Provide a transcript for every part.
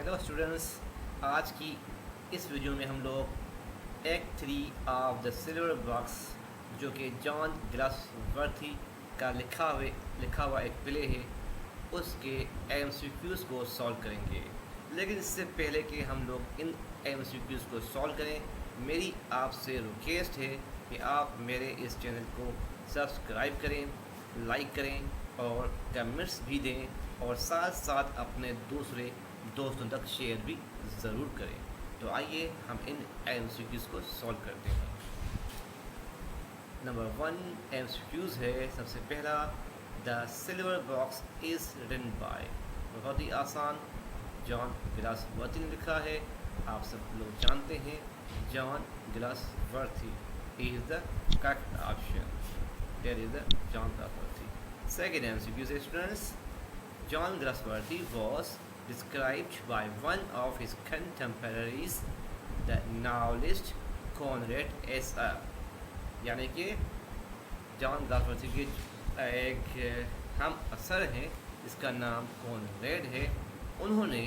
Hello students, आज की इस वीडियो में हम लोग act 3 of the silver box जो कि जॉन ग्लासवर्थी का लिखा हुआ एक प्ले है उसके एमसीक्यूज़ को सॉल्व करेंगे। लेकिन इससे पहले कि हम लोग इन एमसीक्यूज़ को सॉल्व करें, मेरी आपसे रिक्वेस्ट है कि आप मेरे इस चैनल को सब्सक्राइब करें, लाइक करें और कमेंट्स भी दें और साथ साथ अपने दूसरे दोस्तों तक शेयर भी ज़रूर करें। तो आइए हम इन एमसीक्यूज़ को सॉल्व करते हैं। नंबर 1 एमसीक्यूज़ है सबसे पहला, the silver box is written by. बहुत ही आसान, जॉन ग्लासवर्थी ने लिखा है। आप सब लोग जानते हैं John Galsworthy is the correct option. There is the John Galsworthy. Second MCQ से students, John Galsworthy was described by one of his contemporaries, the novelist Conrad S.R. यानी कि जॉन ग्लासवर्थी के एक हम असर हैं जिसका नाम कॉनरेड है। उन्होंने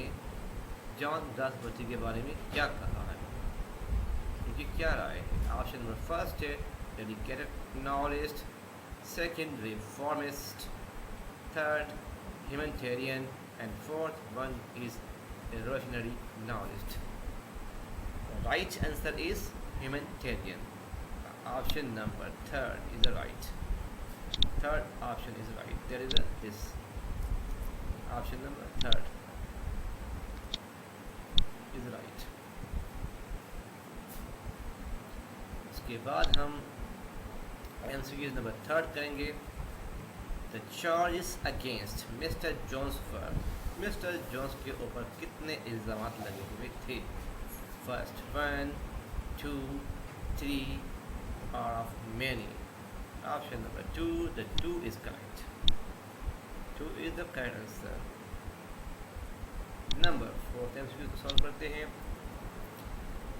जॉन ग्लासवर्थी के बारे में क्या कहा है, उनकी क्या राय है? ऑप्शन नंबर फर्स्ट है dedicated novelist, second reformist, third humanitarian, and fourth one is a revolutionary novelist. The right answer is humanitarian. Option number third is the right. Third option is right. There is this option number third is right. उसके बाद हम MCQ number third करेंगे। The charges against Mr. Jones पर mister Jones के ऊपर कितने इल्ज़ाम लगे हुए थे? First 1, 2, 3 or of many? Option number 2, the 2 is correct. 2 is the correct answer. Number 4 MCQ को सॉल्व करते हैं।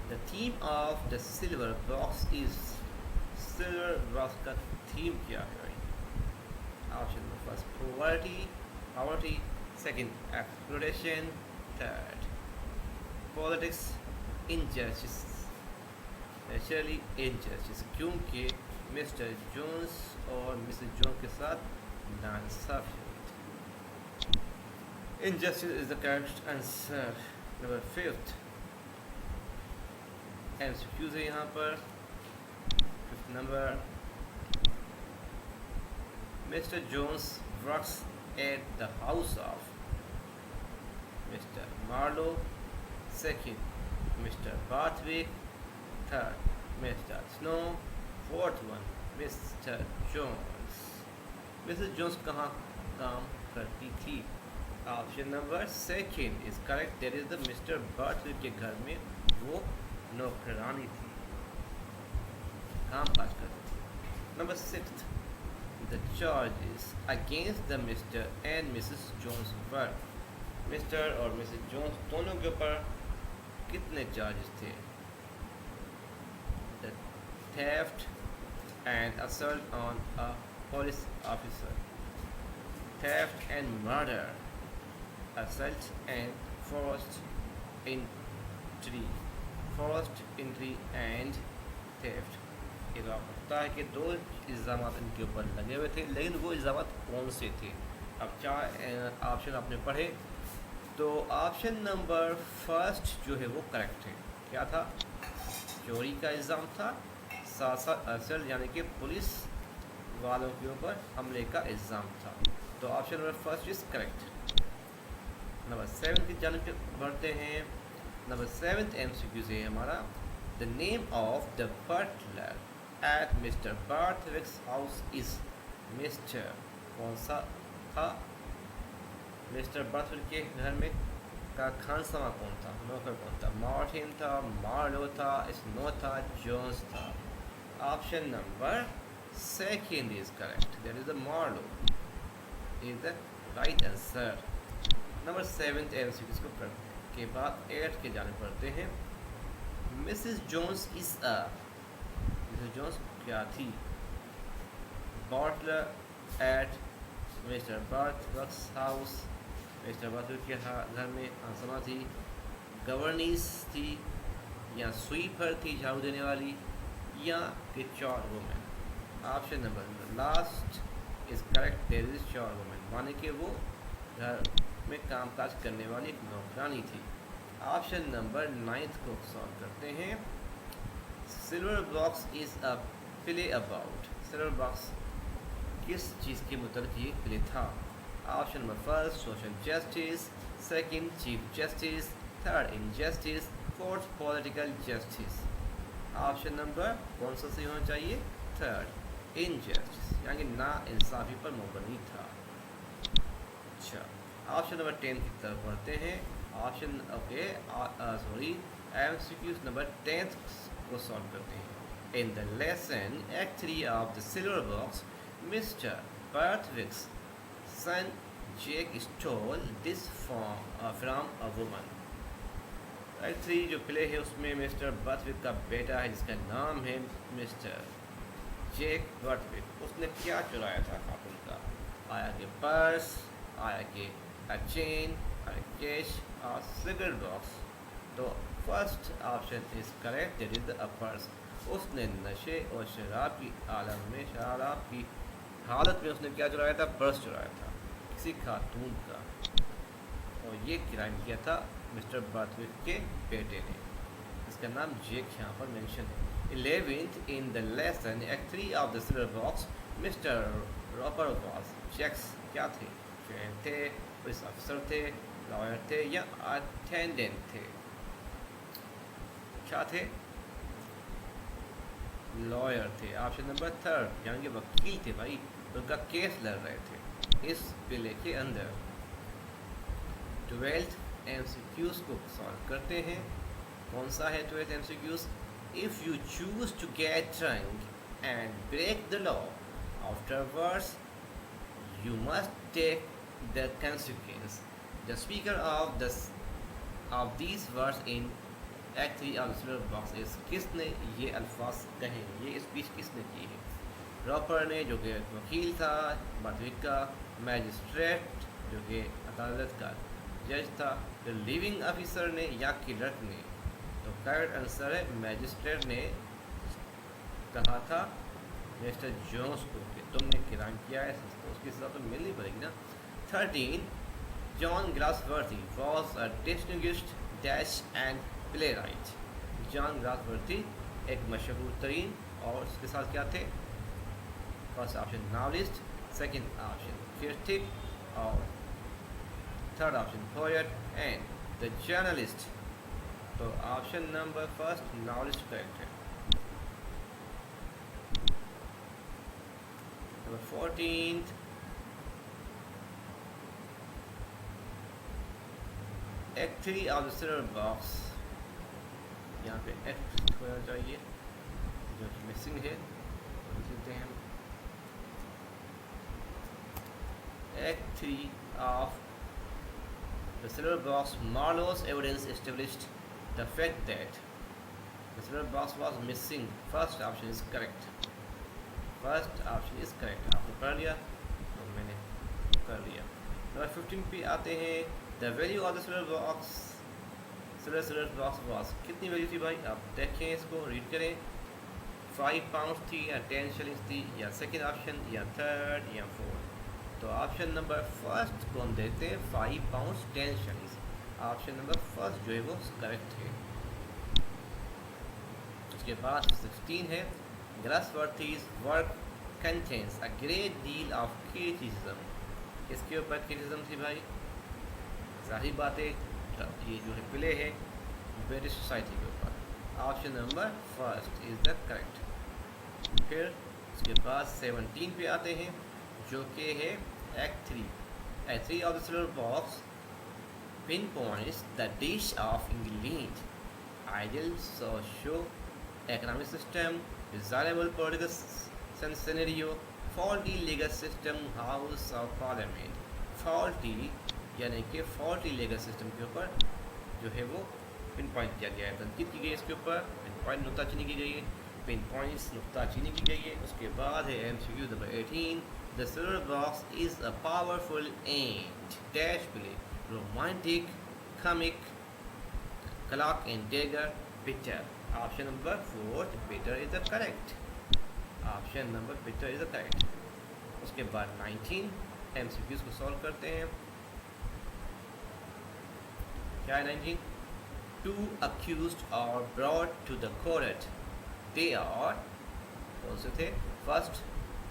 The theme of the silver box is, silver box का थीम क्या है? Option first poverty, second exploitation, third politics, injustice, naturally injustice, क्योंकि Mr Jones और Mrs Jones के साथ नाइंसाफी। Injustice is the correct answer. Number 5 MCQ है यहाँ पर। 5th number, Mr. Jones works at the house of Mr. Marlowe, second Mr. Barthwick, third Mr. Snow, fourth one Mr. Jones. Mrs. Jones कहाँ काम करती थी? Option number second is correct. There is the Mr Barthwick के घर में वो नौकरानी थी, काम काज करती थी। Number 6, the charges against the Mr. and Mrs. Jones were, mister और मिसेस जोन्स दोनों के ऊपर कितने चार्जेस थे? The theft and assault on a police officer, theft and murder, assault and forced entry and theft। इल्ज़ाम होता है कि 2 इल्ज़ाम इनके ऊपर लगे हुए थे, लेकिन वो इल्ज़ाम कौन से थे? अब 4 ऑप्शन आपने पढ़े तो ऑप्शन नंबर फर्स्ट जो है वो करेक्ट है। क्या था? चोरी का इल्ज़ाम था, साथ साथ असर यानी कि पुलिस वालों के ऊपर हमले का इल्ज़ाम था। तो option number first is correct. Number 7 की जानब बढ़ते हैं। नंबर 7th MCQ है हमारा, the name of the butler at Mr. Barthwick's house is Mr. कौन सा था? मिस्टर बार्थविक के घर में का खानसामा कौन था, नौकर कौन था? मार्टिन था, मार्लो था, स्नो था, जोन्स था। Option number second is correct. That is the Marlow is the right answer. Number 7th MCQ को करने के बाद 8 के जाने पड़ते हैं। Mrs Jones is a, Mrs Jones क्या थी? Butler at Mr Barthwick's house, Mr Barthwick के घर में आसमा थी, गवर्निस थी, या स्वीपर थी झाड़ू देने वाली, या कि चौर women. Option number last is correct, there is चौर वुमेन, माने कि वो घर में कामकाज करने वाली एक नौकरानी थी। ऑप्शन नंबर 9 को सॉल्व करते हैं। Silver box is a play about, silver box किस चीज़ के मुताबिक ये प्ले था? Option number first social justice, second chief justice, third injustice, fourth political justice. Option number कौन सा सही होना चाहिए? थर्ड, इनजस्टिस, यानी ना इंसाफी पर मुबनी था। अच्छा, ऑप्शन नंबर 10 की तरफ बढ़ते हैं। Option okay sorry MCQs number 10 को सॉल्व करते हैं। In the lesson act 3 of the silver box, Mr Barthwick's son Jack stole this from a woman. Act 3 जो प्ले है उसमें मिस्टर बर्थविक का बेटा है जिसका नाम है मिस्टर जैक बर्थविक, उसने क्या चुराया था खातून का? आया कि पर्स, आया कि अ चेन, आया कैश और सिगरेट बॉक्स। तो first option is correct, that is the purse. उसने नशे और शराब की आलम में, शराब की हालत में उसने क्या चुराया था? पर्स चुराया था किसी खातून का, और ये क्राइम किया था मिस्टर बर्थविक के बेटे ने, इसका नाम जेक यहाँ पर मेंशन है। 11th in the lesson act 3 of the silver box, Mr Roper was Jack's क्या थे? ट्रेन थे, पुलिस ऑफिसर थे, लॉयर थे, या अटेंडेंट थे? क्या थे? लॉयर थे। ऑप्शन नंबर थर्ड, यानी कि वकील थे भाई, उनका केस लड़ रहे थे इस बिले के अंदर। 12th MCQs को सॉल्व करते हैं। कौन सा है 12th MCQs? If you choose to get drunk and break the law afterwards you must take the consequence. The speaker of these words in Act 3 of the Silver Box is किसने ये अल्फाज कहे, ये स्पीच किसने की है? रॉपर ने, जो कि वकील था बर्थविक का, मैजिस्ट्रेट जो कि अदालत का जज था, फिर लिविंग ऑफिसर ने, या क्लर्क ने? तो करेक्ट आंसर है मैजिस्ट्रेट ने कहा था मिस्टर जोन्स को कि तुमने क्राइम किया है तो उसकी सज़ा तो मिलनी पड़ेगी ना। 13 John Galsworthy was a distinguished dash and playwright. John Galsworthy एक मशहूर तरीन, और उसके साथ क्या थे? First option novelist, second option critic, और third option poet and the journalist. तो option number first novelist correct है। Number 14th, Act 3 of the Silver Box, यहाँ पे Act होना चाहिए जो कि मिसिंग है, लिखते हैं। Act 3 of the Silver Box, Marlowe's evidence established the fact that the Silver Box was missing. First option is correct. First option is correct. आपने पढ़ लिया तो मैंने कर लिया। नंबर 15 पे आते हैं। The value of the silver box, silver box was, कितनी वैल्यू थी भाई? आप देखें इसको, रीड करें। 5 पाउंड थी, या 10 शिलिंग्स थी, या सेकंड ऑप्शन, या थर्ड, या फोर्थ? तो ऑप्शन नंबर फर्स्ट को हम देते हैं 5 pound 10 shillings. Option number first जो है वो करेक्ट है। उसके बाद 16 है। Glassworthy's work contains a great deal of criticism. इसके ऊपर criticism थी भाई, जाहिर बात है ये जो है प्ले है ब्रिटिश सोसाइटी के ऊपर। Option number first is the correct. फिर उसके बाद 17 पे आते हैं जो कि है act 3। Act 3 of the silver box pinpoints the dish of England, ideal socio-economic system, desirable political scenario, faulty legal system, House of Parliament। faulty यानी कि faulty legal system के ऊपर जो है वो पिन पॉइंट किया गया है, तनकीद की गई है इसके ऊपर, पिन पॉइंट नुक्ताचीनी की गई है, पिन पॉइंट्स नुक्ताचीनी की गई है। उसके बाद है MCQ number 18। The silver box is a powerful and dash play romantic, comic, clock and dagger, bitter. Option number 4 bitter is the correct. Option number bitter is the correct. उसके बाद 19 MCQs को solve करते हैं. क्या है 19? Two accused are brought to the court. They are कौन से थे? First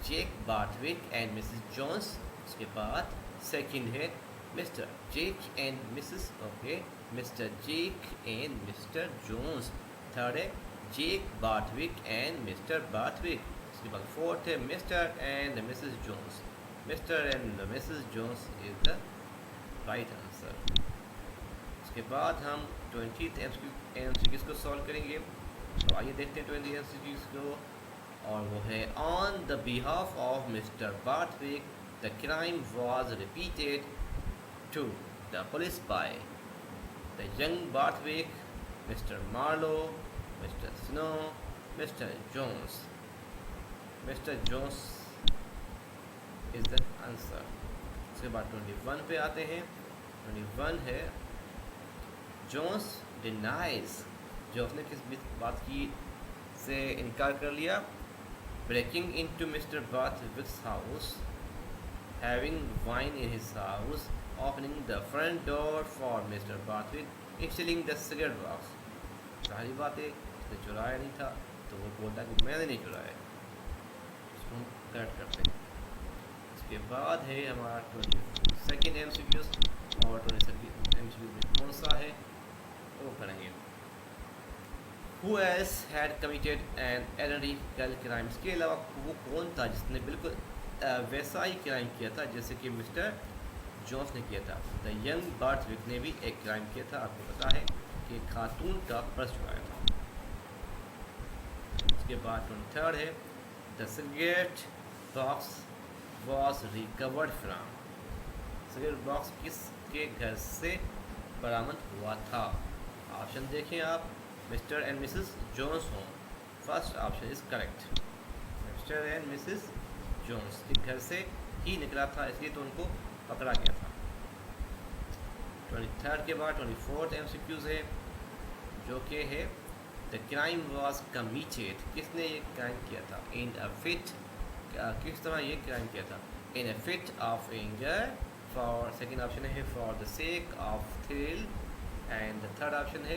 Jake Barthwick and Mrs Jones. उसके बाद सेकंड है Mr Jake and Mrs okay Mr Jake and Mr Jones. Third है Jake Barthwick and Mr Barthwick. उसके बाद fourth है Mr and Mrs Jones. Mr and Mrs Jones is the right answer. उसके बाद हम 20th एमसीक्यूज को solve करेंगे. तो आइए देखते हैं 20 एमसीक्यूज को. और वो है on the behalf of Mr Barthwick the crime was repeated to the police by the young Barthwick, Mr Marlow, Mr Snow, Mr Jones. Mr Jones is the answer. उसके बाद 21 पे आते हैं. 21 है जोन्स डिनाइज. जोन्स ने किस बात की से इनकार कर लिया? Breaking into Mr Barthwick's house, having wine in his house, opening the front door for Mr Barthwick, stealing the cigarette box. सारी बातें उसने चुराया नहीं था, तो वो बोलता कि मैंने नहीं चुराया. उसको हम करेक्ट करते हैं. उसके बाद है हमारा 22nd एमसीक्यूज. और 22nd एमसीक्यूज में कौन सा है वो करेंगे. Who else had committed an identical crime? इसके अलावा वो कौन था जिसने बिल्कुल वैसा ही क्राइम किया था जैसे कि मिस्टर जोन्स ने किया था? द यंग बार्थविक ने भी एक क्राइम किया था. आपको पता है कि खातून का पर्स चुराया था. उसके बाद 23rd है the cigarette box was recovered from. Cigarette box किसके घर से बरामद हुआ था? ऑप्शन देखें आप. Mr and Mrs Jones home. First option is correct. Mr and Mrs Jones के घर से ही निकला था, इसलिए तो उनको पकड़ा गया था. 23rd के बाद 24th एमसीक्यूज है जो कि है द क्राइम वॉज कमिटेड. किसने ये क्राइम किया था? In a fit. किस तरह ये क्राइम किया था? In a fit of anger. For second option है for the sake of thrill. And the third option है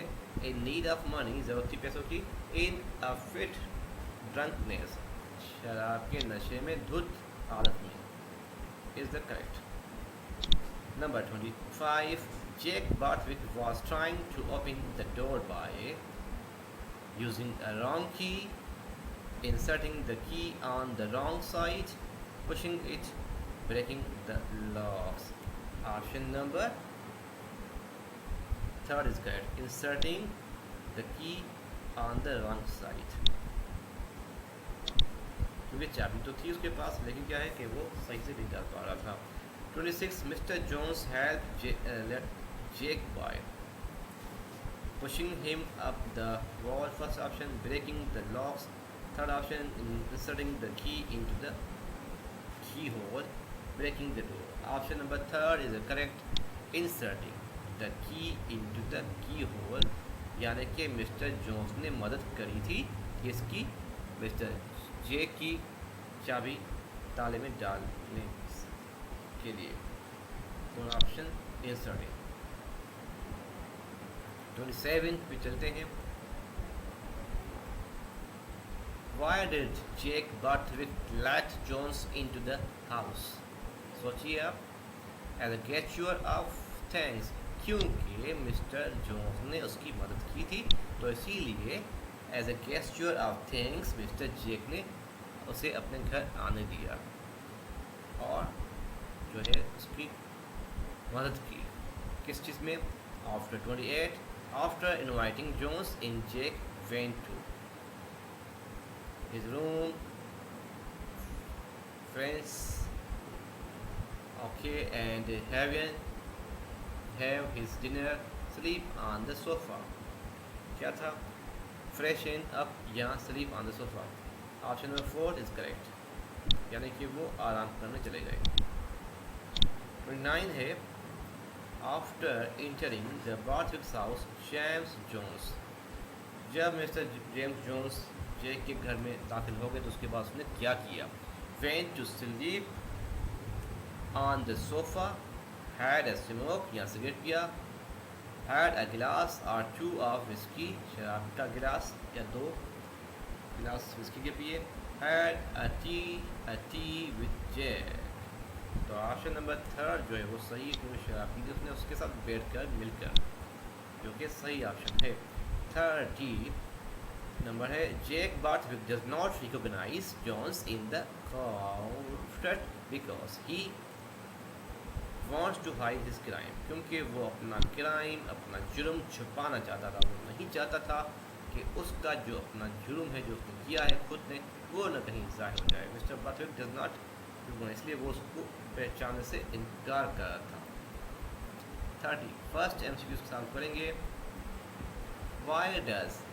इन नीड ऑफ मनी, ज़रूरत थी पैसों की. In a fit drunkenness. शराब के नशे में धुत हालत में is the correct. Number 25. Jack Bartwick was trying to open the door by using a wrong key, inserting the key on the wrong side, pushing it, breaking the locks. Option number 3rd is correct. Inserting the key on the wrong side. क्योंकि चाबी तो थी उसके पास, लेकिन क्या है कि वो सही से नहीं डाल पा रहा था. 26. Mr. Jones helped Jake by pushing him up the wall. First option breaking the locks. Third option inserting the key into the keyhole, breaking the door. Option number 3rd is correct. Inserting the key into the keyhole. यानी कि mister Jones ने मदद करी थी इसकी mister जेक की चाबी ताले में डालने के लिए. तो ऑप्शन इंसर्टिंग. 27 पे चलते हैं. Why did Jake Bartwick let Jones into the house? सोचिए आप. As a gesture of thanks. क्योंकि मिस्टर जोन्स ने उसकी मदद की थी, तो इसीलिए as a gesture of thanks Mr Jack ने उसे अपने घर आने दिया और जो है उसकी मदद की. किस चीज़ में? After 28. After inviting Jones in Jake went to his room, friends okay and have his dinner, sleep on the sofa. क्या था? freshen up या sleep on the sofa. Option number 4 is correct. यानी कि वो आराम करने चले गए. 29 है after entering the Barthwick's house James Jones, जब मिस्टर जेम्स जोन्स जेक के घर में दाखिल हो गए तो उसके बाद उसने क्या किया? Went to sleep on the sofa, had a smoke या सिगरेट पिया, हैड अ गिलास और टू ऑफ विस्की, शराब का गिलास या 2 गिलास विस्की के पिए, had a tea with Jack. तो ऑप्शन नंबर 3 जो है वो सही है, क्योंकि शराब पी उसने उसके साथ बैठकर मिलकर, जो कि सही ऑप्शन है। 30 नंबर है Jack Barthwick does not recognise Jones in the crowd because he wants to hide his crime, क्योंकि वो अपना क्राइम, अपना जुर्म छुपाना चाहता था। वो नहीं चाहता था कि उसका जो अपना जुर्म है जो उसने किया है खुद ने, वो न कहीं जाहिर हो जाए। मिस्टर बार्थविक डज नॉट, इसलिए वो उसको पहचानने से इनकार कर रहा था। 30 फर्स्ट MCQ सॉल्व करेंगे। Why does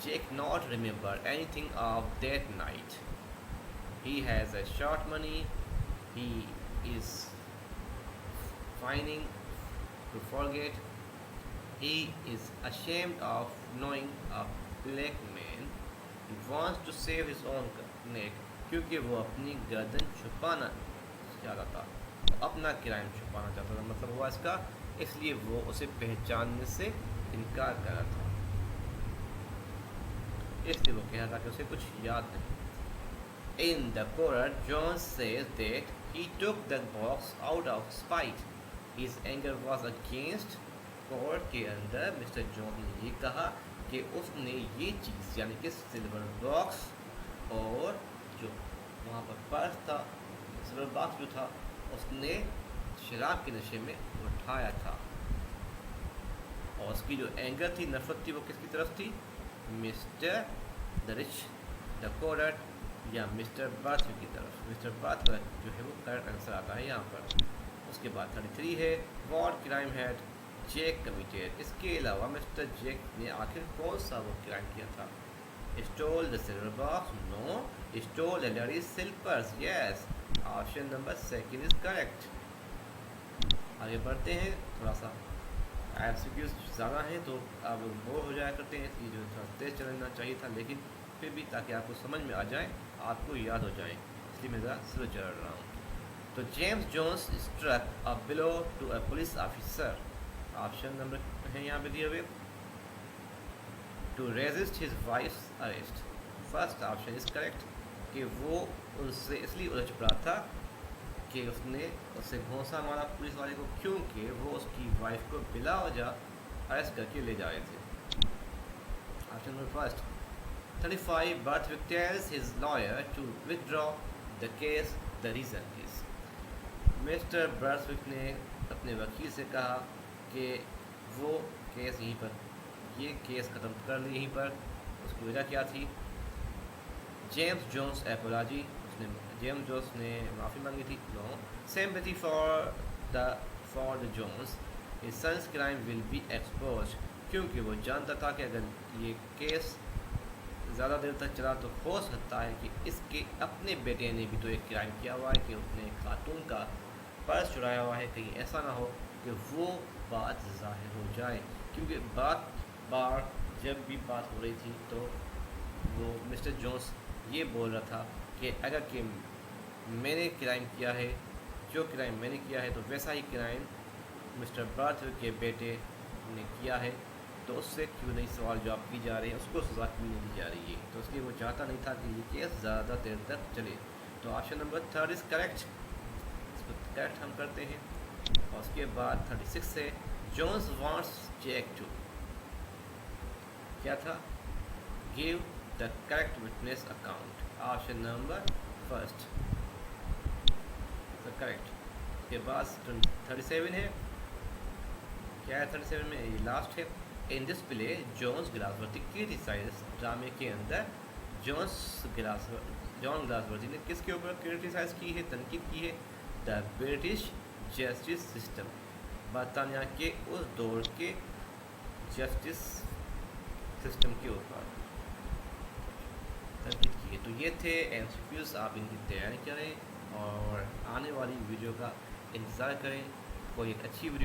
Jake not remember anything of that night? He has a short money. He is finding to forget. He is ashamed of knowing a black man. He wants to save his own neck, क्योंकि वो अपनी गर्दन छुपाना चाहता था, अपना crime छुपाना चाहता था, मतलब हुआ इसका, इसलिए वो उसे पहचानने से इनकार कर रहा था, इसलिए वो कह रहा था कि उसे कुछ याद नहीं। In the court, John says that he took the box out of spite. His anger was against. Court के अंदर मिस्टर जॉन ने ये कहा कि उसने ये चीज़ यानी कि सिल्वर बॉक्स और जो वहाँ पर पर्स था, सिल्वर बॉक्स जो था, उसने शराब के नशे में उठाया था, और उसकी जो एंगर थी, नफरत थी, वो किसकी तरफ थी? मिस्टर द रिच, द कोरट या मिस्टर बार्थविक की तरफ। मिस्टर बार्थविक जो है वो करेक्ट आंसर आता है यहाँ पर। उसके बाद 33 है what crime had Jack committed. इसके अलावा मिस्टर जैक ने आखिर कौन सा वो क्राइम किया था? Stole the silver box, no. Stole the ladies silk purse, yes. Option number 2 is correct. आगे बढ़ते हैं, थोड़ा सा MCQs ज़्यादा हैं तो आप बोर हो जाया करते हैं, इसलिए जो थोड़ा तेज़ चलना चाहिए था, लेकिन फिर भी ताकि आपको समझ में आ जाए, आपको याद हो जाए, इसलिए मैं ज़रा स्लो चल रहा हूँ। तो James Jones struck a blow to a police officer. Option number है यहाँ पे दिए हुए। To resist his wife's arrest, first option is correct, कि वो उससे इसलिए उलझ पड़ा था कि उसने उससे घोंसा मारा पुलिस वाले को, क्योंकि वो उसकी वाइफ को बिला वजह अरेस्ट करके ले जा रहे थे। Option number first. 35 Barthwick tells his lawyer to withdraw the case, the reason is. Mr Barthwick ने अपने वकील से कहा कि वो केस यहीं पर, ये केस ख़त्म कर ली यहीं पर। उसकी वजह क्या थी? James Jones apology, James Jones ने माफ़ी मांगी थी, no. Sympathy for the Jones, his sons crime will be exposed, क्योंकि वो जानता था कि अगर ये केस ज़्यादा देर तक चला तो हो सकता है कि इसके अपने बेटे ने भी तो एक क्राइम किया हुआ है, कि उसने खातून का पर्स चुराया हुआ है, कहीं ऐसा ना हो कि वो बात ज़ाहिर हो जाए। क्योंकि बार जब भी बात हो रही थी तो वो मिस्टर जोन्स ये बोल रहा था कि अगर कि मैंने क्राइम किया है, जो क्राइम मैंने किया है, तो वैसा ही क्राइम मिस्टर बार्थविक के बेटे ने किया है, तो उससे क्यों नहीं सवाल जवाब की जा रही है, उसको सज़ा क्यों नहीं दी जा रही है। तो इसलिए वो चाहता नहीं था कि ये केस ज़्यादा देर तक चले। तो ऑप्शन नंबर 3 इज़ करेक्ट, इसको करेक्ट हम करते हैं। और उसके बाद 36 है जोन्स वांट्स जैक टू, क्या था? Give the correct witness account. Option number first correct. उसके बाद 37 है, क्या है 37 में? ये लास्ट है। In this play Jones Galsworthy criticise, ड्रामे के अंदर जॉन ग्लासवर्दी ने किसके ऊपर क्रिटिसाइज की है, तनकीद की है? द ब्रिटिश जस्टिस सिस्टम, बरतानिया के उस दौर के जस्टिस सिस्टम के ऊपर तनकीद की है। तो ये थे MCQs, आप इनकी तैयारी करें और आने वाली वीडियो का इंतज़ार करें। कोई एक अच्छी वीडियो